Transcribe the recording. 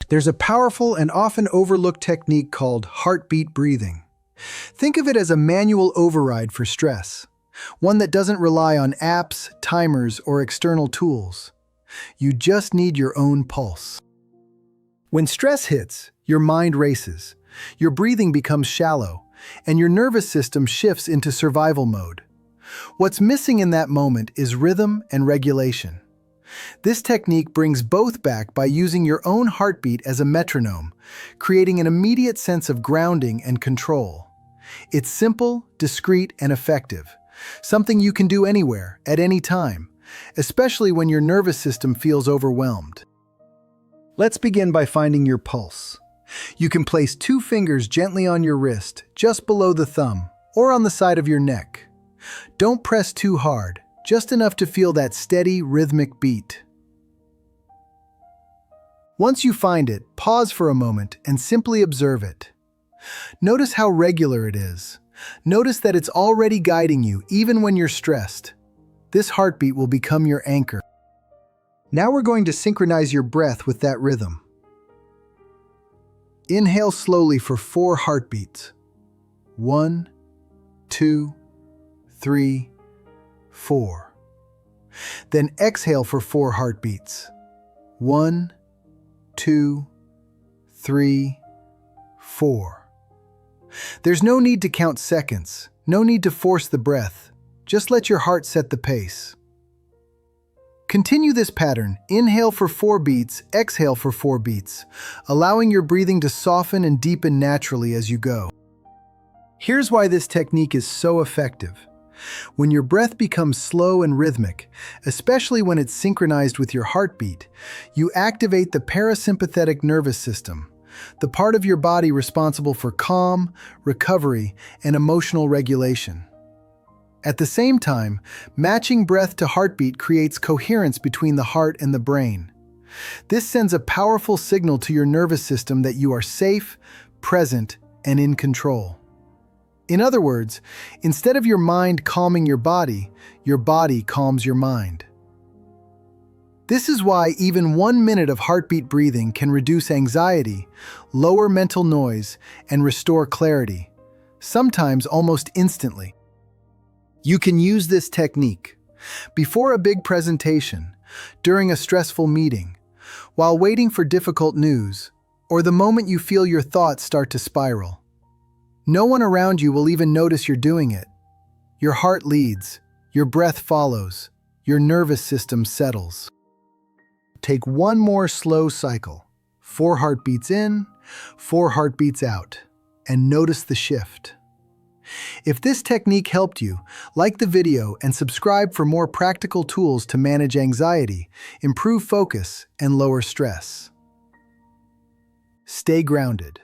There's a powerful and often overlooked technique called heartbeat breathing. Think of it as a manual override for stress, one that doesn't rely on apps, timers, or external tools. You just need your own pulse. When stress hits, your mind races, your breathing becomes shallow, and your nervous system shifts into survival mode. What's missing in that moment is rhythm and regulation. This technique brings both back by using your own heartbeat as a metronome, creating an immediate sense of grounding and control. It's simple, discreet, and effective, something you can do anywhere, at any time, especially when your nervous system feels overwhelmed. Let's begin by finding your pulse. You can place 2 fingers gently on your wrist, just below the thumb, or on the side of your neck. Don't press too hard, just enough to feel that steady, rhythmic beat. Once you find it, pause for a moment and simply observe it. Notice how regular it is. Notice that it's already guiding you, even when you're stressed. This heartbeat will become your anchor. Now we're going to synchronize your breath with that rhythm. Inhale slowly for 4 heartbeats. 1, 2, 3, 4. Then exhale for 4 heartbeats. 1, 2, 3, 4. There's no need to count seconds, no need to force the breath. Just let your heart set the pace. Continue this pattern. Inhale for 4 beats, exhale for 4 beats, allowing your breathing to soften and deepen naturally as you go. Here's why this technique is so effective. When your breath becomes slow and rhythmic, especially when it's synchronized with your heartbeat, you activate the parasympathetic nervous system, the part of your body responsible for calm, recovery, and emotional regulation. At the same time, matching breath to heartbeat creates coherence between the heart and the brain. This sends a powerful signal to your nervous system that you are safe, present, and in control. In other words, instead of your mind calming your body calms your mind. This is why even 1 minute of heartbeat breathing can reduce anxiety, lower mental noise, and restore clarity, sometimes almost instantly. You can use this technique before a big presentation, during a stressful meeting, while waiting for difficult news, or the moment you feel your thoughts start to spiral. No one around you will even notice you're doing it. Your heart leads, your breath follows, your nervous system settles. Take 1 more slow cycle, 4 heartbeats in, 4 heartbeats out, and notice the shift. If this technique helped you, like the video and subscribe for more practical tools to manage anxiety, improve focus, and lower stress. Stay grounded.